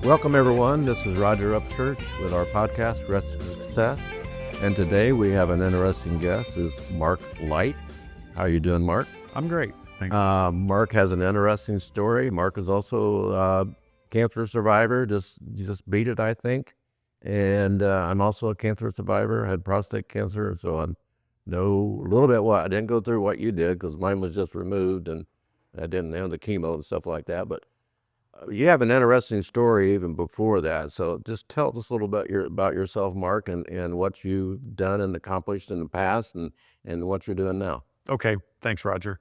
Welcome, everyone. This is Roger Upchurch with our podcast, Rest of Success. And today we have an interesting guest, is Mark Light. How are you doing, Mark? I'm great. Thanks. Mark has an interesting story. Mark is also a cancer survivor, just beat it, I think. And I'm also a cancer survivor, had prostate cancer, so I know a little bit I didn't go through what you did because mine was just removed and I didn't have the chemo and stuff like that. But you have an interesting story even before that. So just tell us a little bit about yourself, Mark, and what you've done and accomplished in the past and what you're doing now. Okay. Thanks, Roger.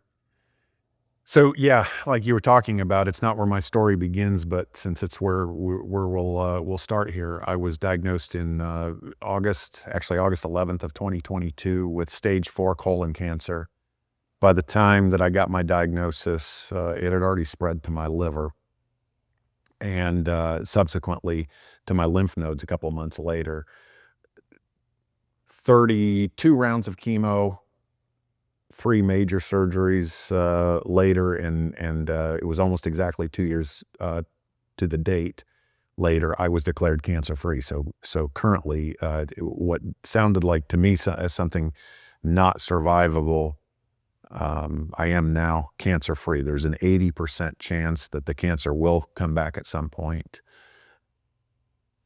So yeah, like you were talking about, it's not where my story begins, but since it's where we'll start here. I was diagnosed in August 11th of 2022 with stage 4 colon cancer. By the time that I got my diagnosis, it had already spread to my liver and subsequently to my lymph nodes a couple of months later. 32 rounds of chemo, 3 major surgeries later, and it was almost exactly 2 years to the date later, I was declared cancer-free. So currently, what sounded like to me as something not survivable, I am now cancer-free. There's an 80% chance that the cancer will come back at some point.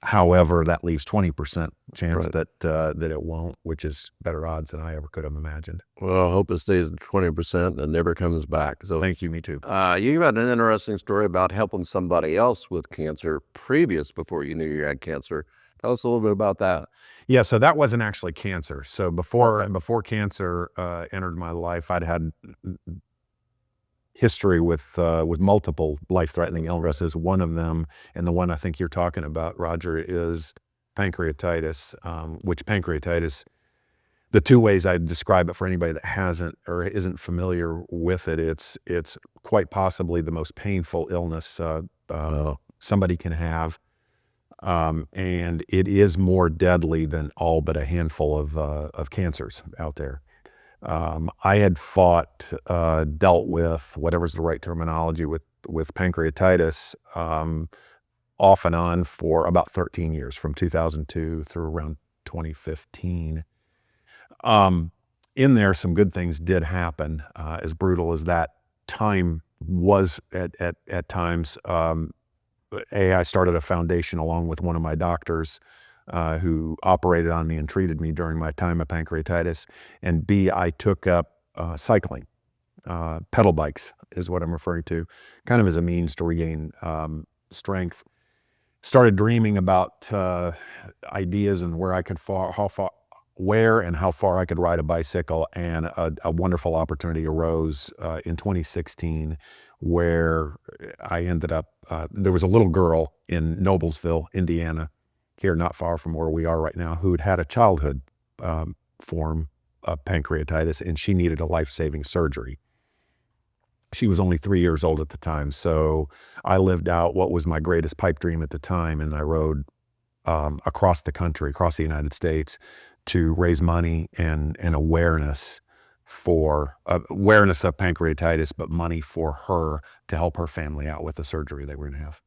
However, that leaves 20% chance Right. that it won't, which is better odds than I ever could have imagined. Well, I hope it stays at 20% and never comes back. So Thank you, me too. you had an interesting story about helping somebody else with cancer before you knew you had cancer. Tell us a little bit about that. Yeah, so that wasn't actually cancer. So before Okay. cancer entered my life, I'd had history with multiple life-threatening illnesses. One of them, and the one I think you're talking about, Roger, is pancreatitis. Which pancreatitis, the two ways I'd describe it for anybody that hasn't or isn't familiar with it, it's quite possibly the most painful illness somebody can have. And it is more deadly than all but a handful of cancers out there. I had dealt with, whatever's the right terminology, with pancreatitis off and on for about 13 years, from 2002 through around 2015. In there, some good things did happen, as brutal as that time was at times. I started a foundation along with one of my doctors who operated on me and treated me during my time of pancreatitis. And B, I took up cycling. Pedal bikes is what I'm referring to, kind of as a means to regain strength. Started dreaming about ideas and where I could where and how far I could ride a bicycle, and a wonderful opportunity arose in 2016 where I ended up, there was a little girl in Noblesville, Indiana, here not far from where we are right now, who had a childhood form of pancreatitis, and she needed a life-saving surgery. She was only 3 years old at the time, so I lived out what was my greatest pipe dream at the time, and I rode across the country, across the United States, to raise money and awareness for awareness of pancreatitis, but money for her to help her family out with the surgery they were going to have.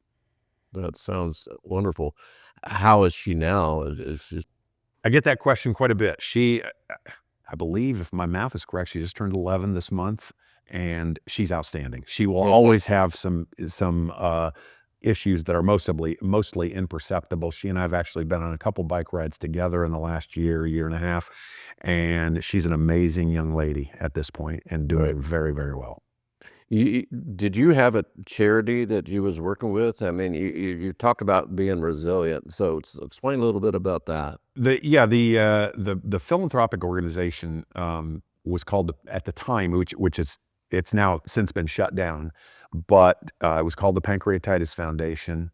That sounds wonderful. How is she now? I get that question quite a bit. She, I believe, if my math is correct, she just turned 11 this month, and she's outstanding. She will always have some issues that are mostly imperceptible. She and I have actually been on a couple bike rides together in the last year and a half, and she's an amazing young lady at this point and doing very, very well. Did you have a charity that you was working with? I mean, you talk about being resilient, so explain a little bit about that. The philanthropic organization was called, at the time, which it's now since been shut down, but it was called the Pancreatitis Foundation,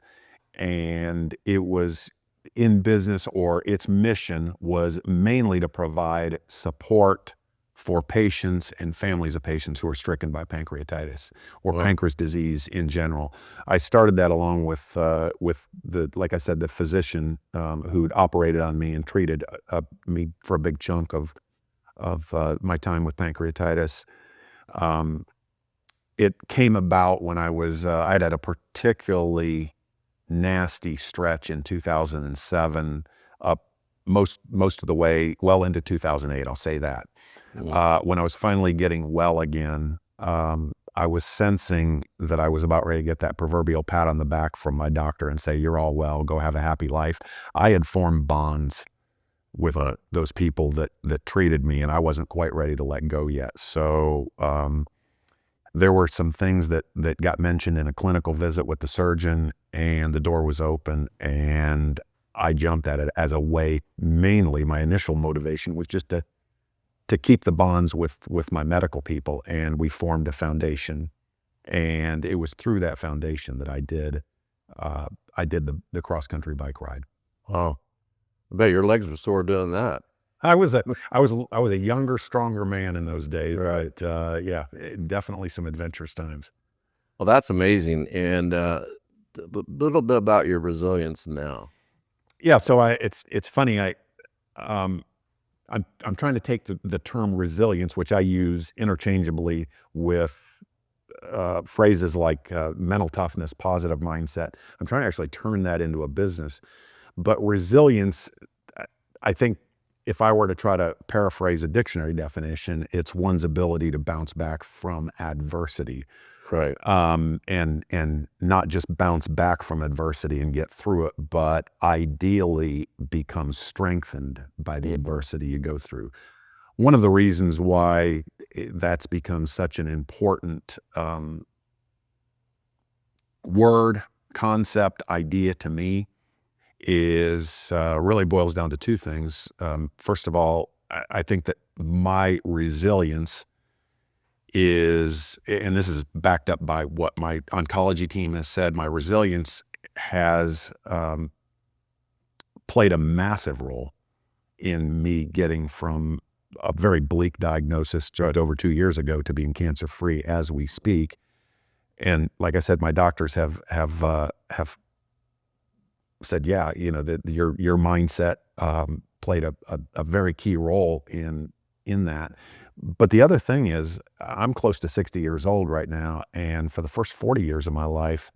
and it was in business, or its mission was mainly to provide support for patients and families of patients who are stricken by pancreatitis or pancreas disease in general. I started that along with like I said, the physician who'd operated on me and treated me for a big chunk of my time with pancreatitis. It came about when I had a particularly nasty stretch in 2007, up most of the way well into 2008. I'll say that. When I was finally getting well again, I was sensing that I was about ready to get that proverbial pat on the back from my doctor and say, "You're all well, go have a happy life." I had formed bonds with those people that treated me, and I wasn't quite ready to let go yet. So there were some things that got mentioned in a clinical visit with the surgeon, and the door was open, and I jumped at it as a way. Mainly my initial motivation was just to keep the bonds with my medical people, and we formed a foundation, and it was through that foundation that I did the cross-country bike ride. Wow. I bet your legs were sore doing that. I was a younger, stronger man in those days, Right. but yeah, definitely some adventurous times. Well, that's amazing. And a little bit about your resilience now. Yeah, so it's funny. I'm trying to take the term resilience, which I use interchangeably with phrases like mental toughness, positive mindset. I'm trying to actually turn that into a business. But resilience, I think, if I were to try to paraphrase a dictionary definition, it's one's ability to bounce back from adversity. Right. And not just bounce back from adversity and get through it, but ideally become strengthened by the adversity you go through. One of the reasons why that's become such an important word, concept, idea to me is really boils down to two things. First of all, I think that my resilience is, and this is backed up by what my oncology team has said, my resilience has played a massive role in me getting from a very bleak diagnosis just over 2 years ago to being cancer-free as we speak. And like I said, my doctors have said, yeah, that your mindset played a very key role in that. But the other thing is, I'm close to 60 years old right now, and for the first 40 years of my life,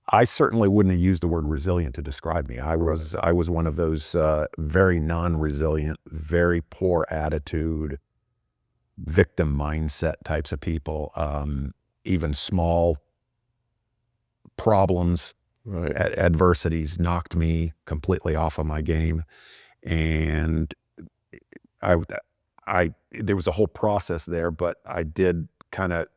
I certainly wouldn't have used the word resilient to describe me. I was one of those very non-resilient, very poor attitude, victim mindset types of people. Even small problems, Right. adversities knocked me completely off of my game, and there was a whole process there, but I did kind of,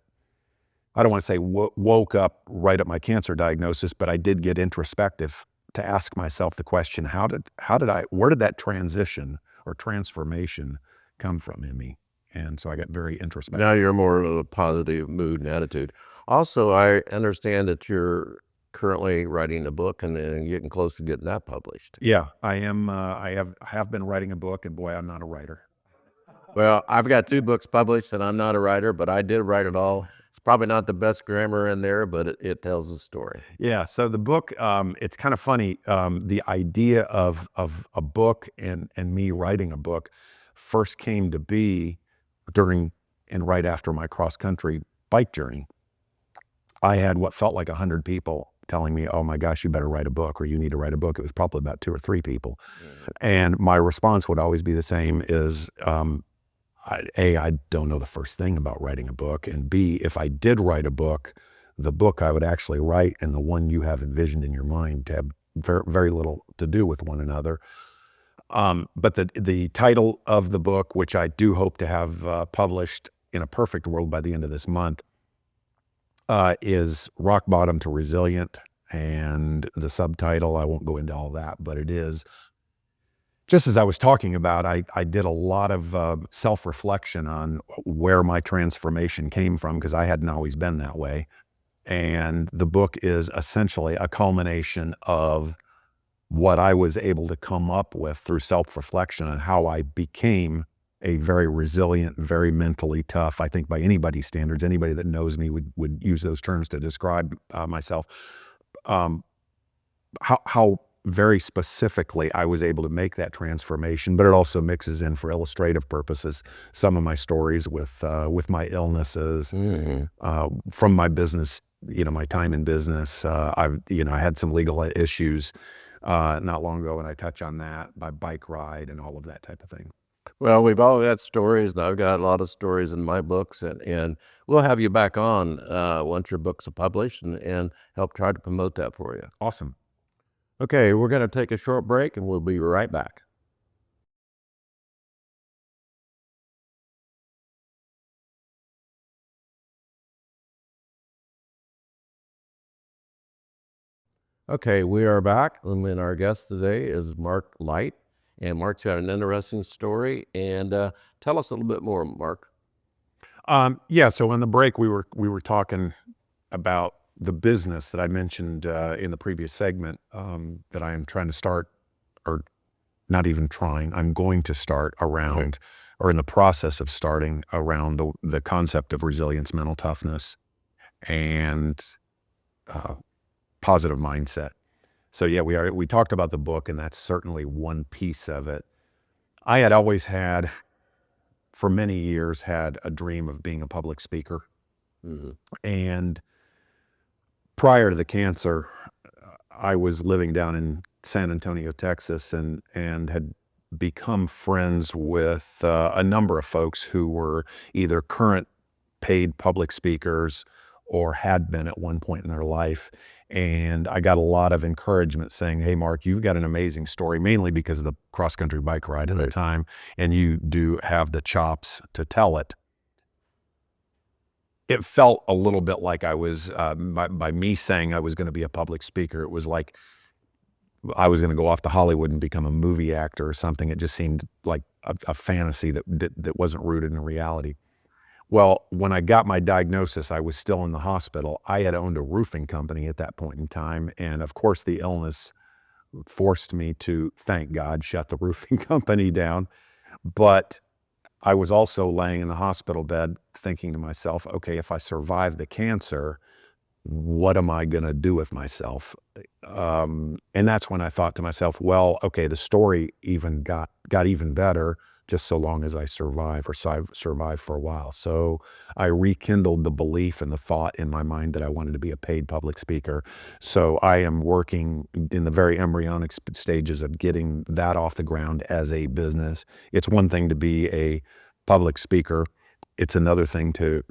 I don't want to say woke up right at my cancer diagnosis, but I did get introspective to ask myself the question, where did that transition or transformation come from in me? And so I got very introspective. Now you're more of a positive mood and attitude. Also, I understand that you're currently writing a book and getting close to getting that published. Yeah, I am. I have been writing a book, and boy, I'm not a writer. Well, I've got 2 books published, and I'm not a writer, but I did write it all. It's probably not the best grammar in there, but it tells a story. Yeah, so the book, it's kind of funny. The idea of a book and me writing a book first came to be during and right after my cross-country bike journey. I had what felt like 100 people telling me, "Oh my gosh, you better write a book, or you need to write a book." It was probably about 2 or 3 people. And my response would always be the same, is I don't know the first thing about writing a book, and B, if I did write a book, the book I would actually write and the one you have envisioned in your mind to have very, very little to do with one another. But the title of the book, which I do hope to have published in a perfect world by the end of this month, is Rock Bottom to Resilient. And the subtitle, I won't go into all that, but it is, just as I was talking about, I did a lot of self-reflection on where my transformation came from, because I hadn't always been that way. And the book is essentially a culmination of what I was able to come up with through self-reflection on how I became a very resilient, very mentally tough, I think by anybody's standards, anybody that knows me would use those terms to describe myself. How very specifically I was able to make that transformation, but it also mixes in, for illustrative purposes, some of my stories with my illnesses, from my business my time in business. I had some legal issues not long ago, and I touch on that, my bike ride and all of that type of thing. Well, we've all got stories, and I've got a lot of stories in my books, and we'll have you back on once your books are published and help try to promote that for you. Awesome. Okay, we're going to take a short break, and we'll be right back. Okay, we are back, and our guest today is Mark Light, and Mark's got an interesting story. And tell us a little bit more, Mark. Yeah. So in the break, we were talking about the business that I mentioned in the previous segment that I am trying to start, or not even trying. I'm going to start around, or in the process of starting around the concept of resilience, mental toughness, and uh, positive mindset. So yeah, we talked about the book, and that's certainly one piece of it. I had always had, for many years, had a dream of being a public speaker. Mm-hmm. And prior to the cancer, I was living down in San Antonio, Texas, and had become friends with a number of folks who were either current paid public speakers or had been at one point in their life. And I got a lot of encouragement saying, "Hey, Mark, you've got an amazing story," mainly because of the cross-country bike ride at the time, and you do have the chops to tell it. It felt a little bit like I was, by me saying I was going to be a public speaker, it was like I was going to go off to Hollywood and become a movie actor or something. It just seemed like a fantasy that wasn't rooted in reality. Well, when I got my diagnosis, I was still in the hospital. I had owned a roofing company at that point in time. And of course, the illness forced me to, thank God, shut the roofing company down. But I was also laying in the hospital bed thinking to myself, okay, if I survive the cancer, what am I going to do with myself? And that's when I thought to myself, well, okay, the story even got even better just so long as I survive, or survive for a while. So I rekindled the belief and the thought in my mind that I wanted to be a paid public speaker. So I am working in the very embryonic stages of getting that off the ground as a business. It's one thing to be a public speaker. It's another thing to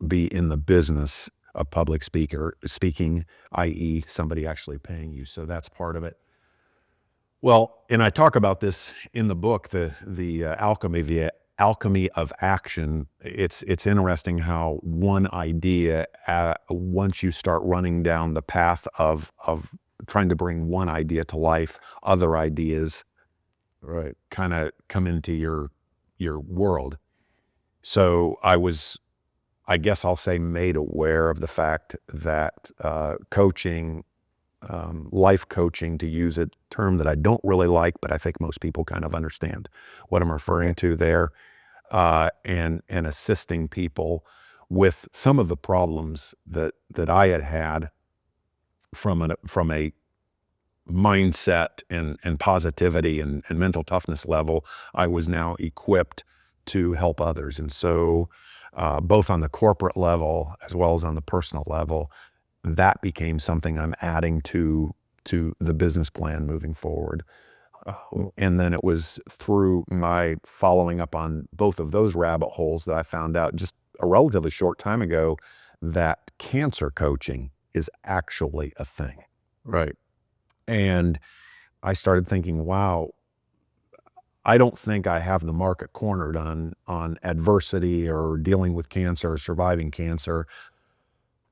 be in the business of public speaking, i.e. somebody actually paying you. So that's part of it. Well, and I talk about this in the book, the alchemy of action. It's interesting how one idea, once you start running down the path of trying to bring one idea to life, other ideas kind of come into your world. So I guess I'll say, made aware of the fact that coaching, life coaching, to use a term that I don't really like, but I think most people kind of understand what I'm referring to there, and assisting people with some of the problems that I had from a mindset and positivity and mental toughness level. I was now equipped to help others. And so both on the corporate level as well as on the personal level, that became something I'm adding to the business plan moving forward. And then it was through my following up on both of those rabbit holes that I found out just a relatively short time ago that cancer coaching is actually a thing. Right. And I started thinking, wow, I don't think I have the market cornered on adversity or dealing with cancer or surviving cancer.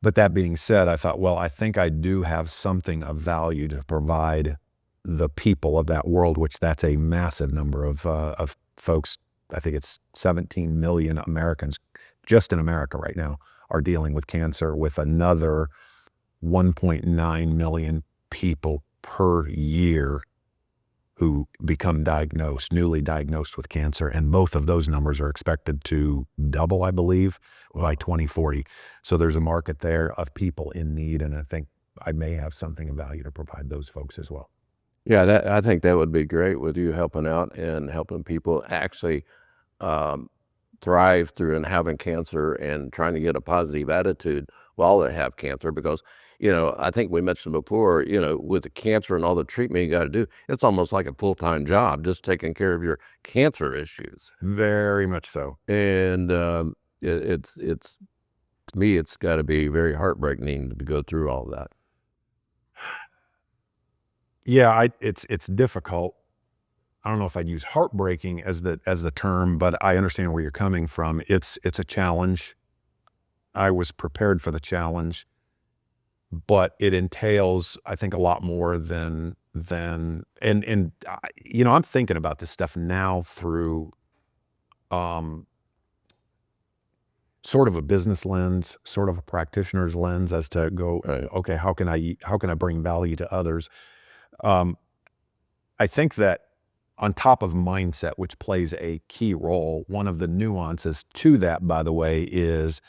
But that being said, I thought, well, I think I do have something of value to provide the people of that world, which that's a massive number of folks. I think it's 17 million Americans just in America right now are dealing with cancer, with another 1.9 million people per year who become newly diagnosed with cancer. And both of those numbers are expected to double, I believe, by 2040. So there's a market there of people in need. And I think I may have something of value to provide those folks as well. Yeah, I think that would be great with you helping out and helping people actually thrive through and having cancer and trying to get a positive attitude while they have cancer. Because, I think we mentioned before, with the cancer and all the treatment you got to do, it's almost like a full-time job just taking care of your cancer issues. Very much so. And it's to me, it's got to be very heartbreaking to go through all that. Yeah, it's difficult. I don't know if I'd use heartbreaking as the term, but I understand where you're coming from. It's a challenge. I was prepared for the challenge, but it entails, I think, a lot more than I'm thinking about this stuff now through sort of a business lens, sort of a practitioner's lens, as to go, okay, how can I bring value to others? I think that on top of mindset, which plays a key role, one of the nuances to that, by the way, is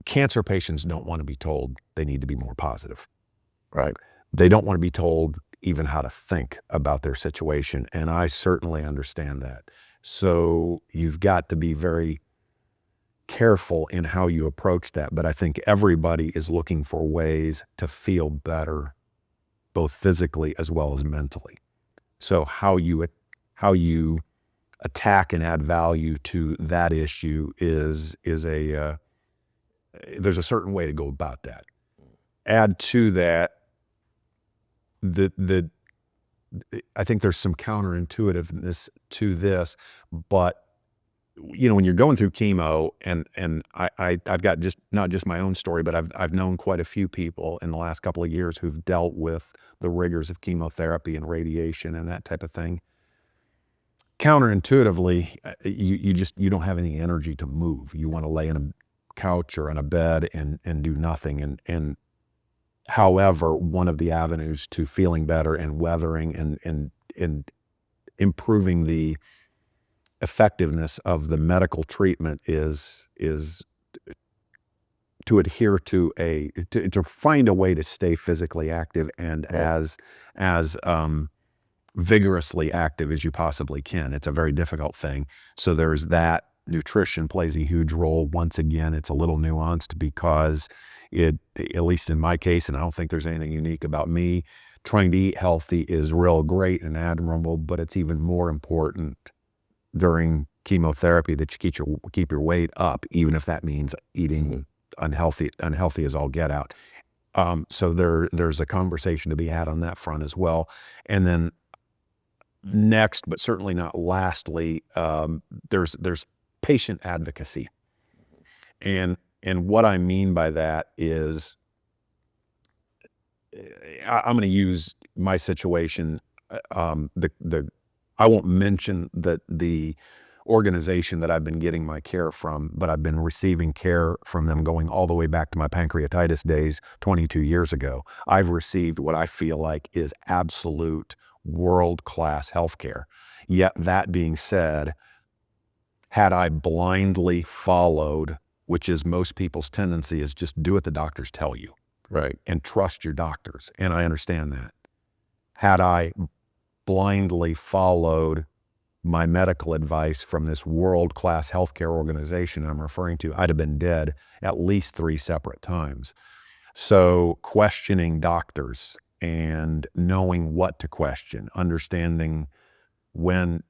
cancer patients don't want to be told they need to be more positive. Right. They don't want to be told even how to think about their situation. And I certainly understand that. So you've got to be very careful in how you approach that. But I think everybody is looking for ways to feel better, both physically as well as mentally. So how you attack and add value to that issue is there's a certain way to go about that. Add to that, I think there's some counterintuitiveness to this, but when you're going through chemo, and I've got not just my own story, but I've known quite a few people in the last couple of years who've dealt with the rigors of chemotherapy and radiation and that type of thing. Counterintuitively, you don't have any energy to move. You want to lay in a couch or on a bed and do nothing. And however, one of the avenues to feeling better and weathering and improving the effectiveness of the medical treatment is to adhere to to find a way to stay physically active and as vigorously active as you possibly can. It's a very difficult thing. So there's that. Nutrition plays a huge role. Once again, it's a little nuanced because at least in my case, and I don't think there's anything unique about me, trying to eat healthy is real great and admirable, but it's even more important during chemotherapy that you keep your weight up, even if that means eating unhealthy as all get out. So there's a conversation to be had on that front as well. And then next, but certainly not lastly, there's patient advocacy. And what I mean by that is, I'm going to use my situation. I won't mention the organization that I've been getting my care from, but I've been receiving care from them going all the way back to my pancreatitis days 22 years ago. I've received what I feel like is absolute world-class healthcare. Yet that being said, had I blindly followed, which is most people's tendency, is just do what the doctors tell you. Right. And trust your doctors. And I understand that. Had I blindly followed my medical advice from this world-class healthcare organization I'm referring to, I'd have been dead at least 3 separate times. So questioning doctors and knowing what to question, understanding when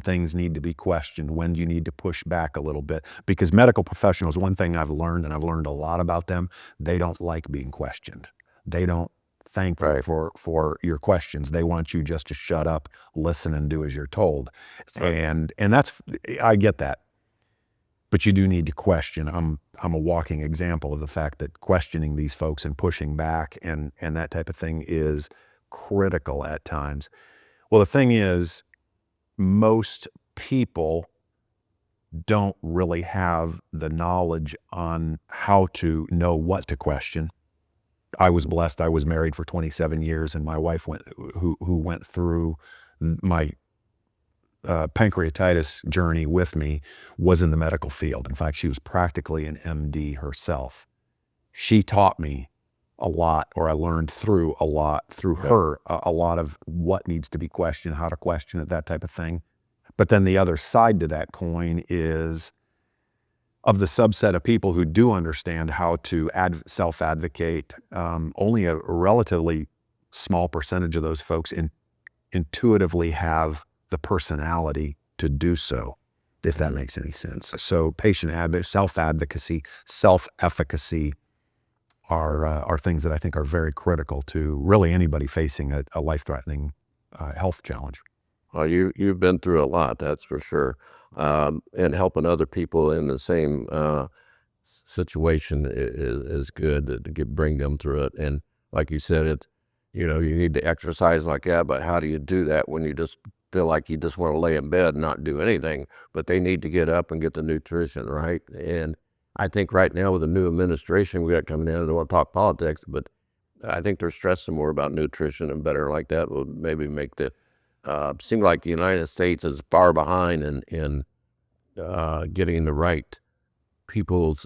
things need to be questioned, when you need to push back a little bit. Because medical professionals, one thing I've learned, and I've learned a lot about them, they don't like being questioned. They don't thank you for your questions. They want you just to shut up, listen, and do as you're told. Right. And that's, I get that. But you do need to question. I'm a walking example of the fact that questioning these folks and pushing back and that type of thing is critical at times. Well, the thing is, most people don't really have the knowledge on how to know what to question. I was blessed. I was married for 27 years, and my wife who went through my pancreatitis journey with me was in the medical field. In fact, she was practically an MD herself. She taught me a lot, or I learned through her, a lot of what needs to be questioned, how to question it, that type of thing. But then the other side to that coin is, of the subset of people who do understand how to self-advocate, only a relatively small percentage of those folks intuitively have the personality to do so, if that makes any sense. So self-advocacy, self-efficacy are things that I think are very critical to really anybody facing a life-threatening health challenge. Well, you've been through a lot, that's for sure, and helping other people in the same situation is good to bring them through it. And like you said, you need to exercise like that, but how do you do that when you just feel like you just want to lay in bed and not do anything? But they need to get up and get the nutrition right. And I think right now with the new administration we got coming in, I don't want to talk politics, but I think they're stressing more about nutrition and better like that will maybe make the seem like the United States is far behind in getting the right people's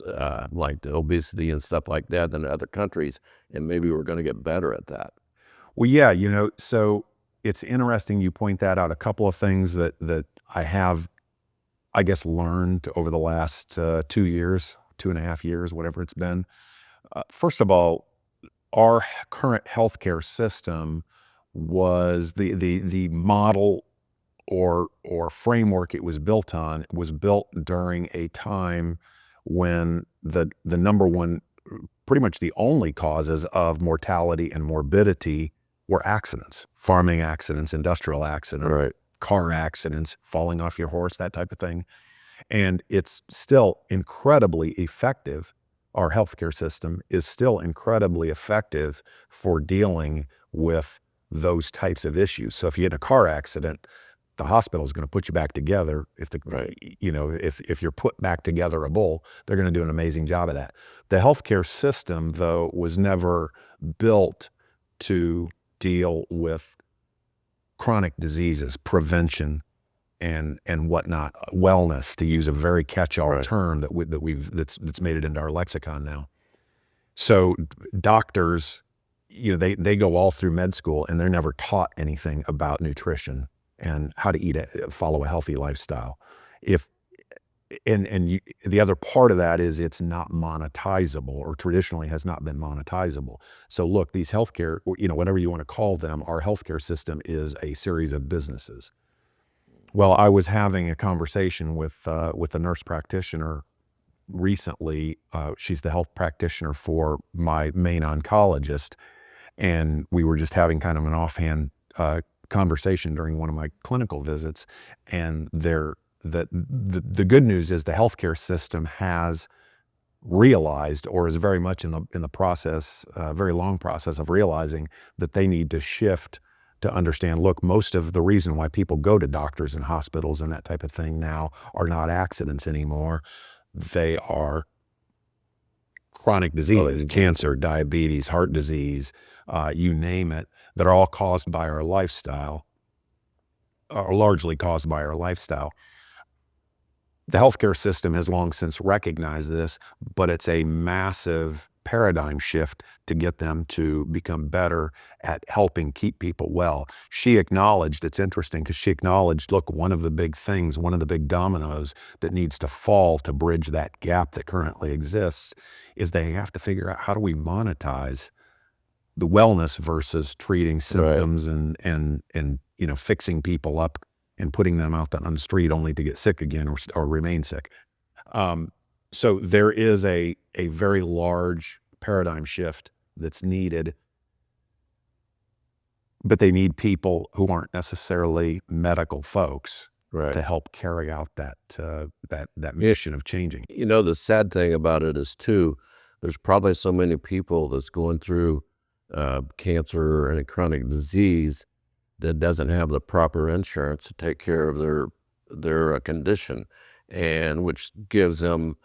like the obesity and stuff like that than other countries, and maybe we're going to get better at that. Well, yeah, so it's interesting you point that out. A couple of things that I have, I guess, learned over the last 2 years, 2.5 years, whatever it's been. First of all, our current healthcare system was the model or framework it was built on was built during a time when the number one, pretty much the only causes of mortality and morbidity were accidents, farming accidents, industrial accidents, Right. car accidents, falling off your horse, that type of thing. And it's still incredibly effective. Our healthcare system is still incredibly effective for dealing with those types of issues. So if you get in a car accident, the hospital is going to put you back together. Right. If you're put back together a bull, they're going to do an amazing job of that. The healthcare system, though, was never built to deal with chronic diseases, prevention, and whatnot, wellness, to use a very catch-all Right. term that's made it into our lexicon now. So doctors, they go all through med school and they're never taught anything about nutrition and how to follow a healthy lifestyle. The other part of that is it's not monetizable, or traditionally has not been monetizable. So look, these healthcare, whatever you want to call them, our healthcare system is a series of businesses. Well, I was having a conversation with a nurse practitioner recently. She's the health practitioner for my main oncologist, and we were just having kind of an offhand conversation during one of my clinical visits. And the good news is the healthcare system has realized, or is very much in the process, very long process of realizing that they need to shift to understand, look, most of the reason why people go to doctors and hospitals and that type of thing now are not accidents anymore. They are chronic diseases, cancer, diabetes, heart disease, you name it, that are all caused by our lifestyle, or largely caused by our lifestyle. The healthcare system has long since recognized this, but it's a massive paradigm shift to get them to become better at helping keep people well. She acknowledged, it's interesting because she acknowledged, look, one of the big things, one of the big dominoes that needs to fall to bridge that gap that currently exists is they have to figure out, how do we monetize the wellness versus treating symptoms and fixing people up and putting them out on the street only to get sick again or remain sick. So there is a very large paradigm shift that's needed, but they need people who aren't necessarily medical folks to help carry out that mission of changing. The sad thing about it is too, there's probably so many people that's going through cancer and chronic disease that doesn't have the proper insurance to take care of their condition, and which gives them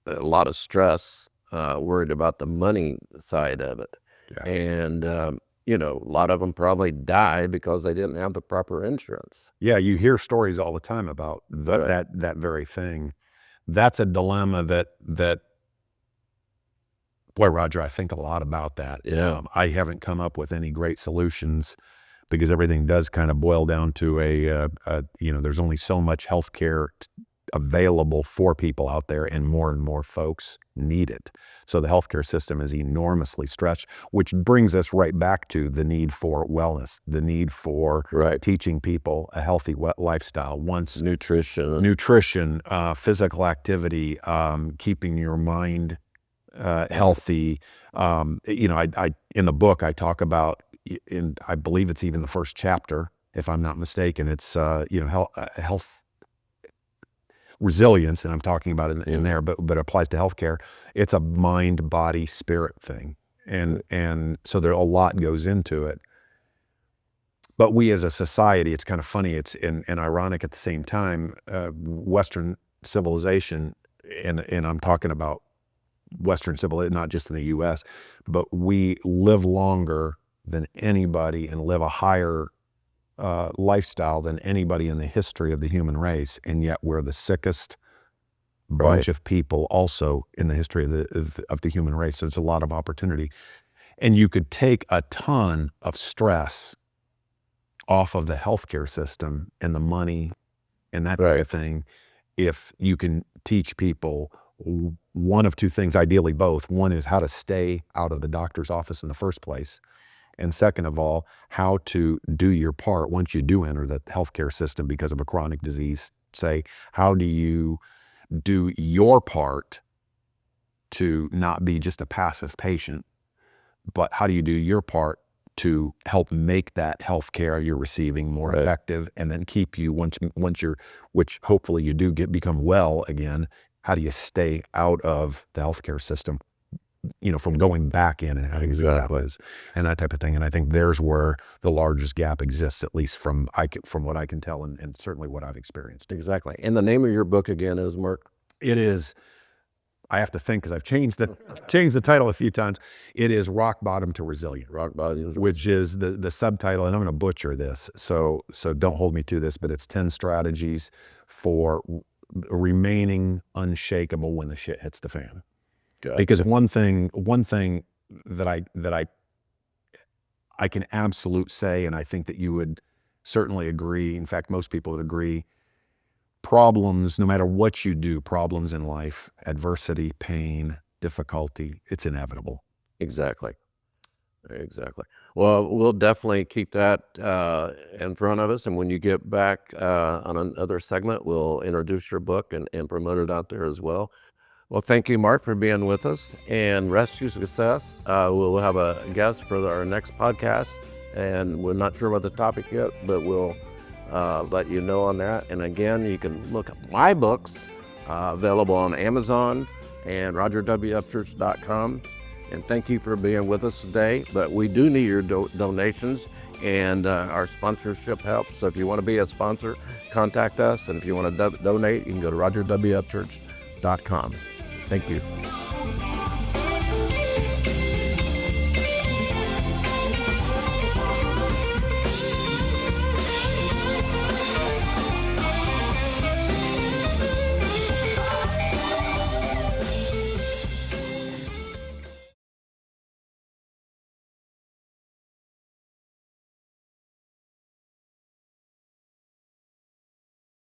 a lot of stress, worried about the money side of it. Yeah. And, a lot of them probably died because they didn't have the proper insurance. Yeah, you hear stories all the time about that very thing. That's a dilemma that boy, Roger, I think a lot about that. Yeah. I haven't come up with any great solutions, because everything does kind of boil down to there's only so much healthcare available for people out there, and more folks need it. So the healthcare system is enormously stretched, which brings us right back to the need for wellness, the need for teaching people a healthy lifestyle. Nutrition, physical activity, keeping your mind healthy. I in the book I talk about, I believe it's even the first chapter, if I'm not mistaken. It's health resilience, and I'm talking about it in there, but it applies to healthcare. It's a mind, body, spirit thing, and so there a lot goes into it. But we as a society, it's kind of funny, it's and ironic at the same time. Western civilization, and I'm talking about Western civilization, not just in the U.S., but we live longer than anybody and live a higher lifestyle than anybody in the history of the human race, and yet we're the sickest bunch of people also in the history of the human race. So there's a lot of opportunity, and you could take a ton of stress off of the healthcare system and the money and that type of thing if you can teach people one of two things, ideally both. One is how to stay out of the doctor's office in the first place, and second of all, how to do your part once you do enter the healthcare system because of a chronic disease. Say, how do you do your part to not be just a passive patient, but how do you do your part to help make that healthcare you're receiving more effective, and then keep you once you're, which hopefully you do become well again. How do you stay out of the healthcare system, from going back in and having that was, and that type of thing. And I think there's where the largest gap exists, at least from what I can tell, and certainly what I've experienced. Exactly. And the name of your book again is, Mark? It is, I have to think because I've changed the title a few times. It is Rock Bottom to Resilient. Rock Bottom, which is the subtitle, and I'm going to butcher this, so don't hold me to this, but it's 10 strategies for remaining unshakable when the shit hits the fan. Gotcha. Because one thing that I can absolute say, and I think that you would certainly agree, in fact most people would agree, problems, no matter what you do, problems in life, adversity, pain, difficulty, it's inevitable. Exactly. Well, we'll definitely keep that in front of us, and when you get back on another segment, we'll introduce your book and promote it out there as well. Well, thank you, Mark, for being with us, and rest you success. We'll have a guest for our next podcast, and we're not sure about the topic yet, but we'll let you know on that. And again, you can look at my books available on Amazon and rogerwfchurch.com. And thank you for being with us today. But we do need your donations, and our sponsorship helps. So if you want to be a sponsor, contact us. And if you want to donate, you can go to rogerwfchurch.com. Thank you.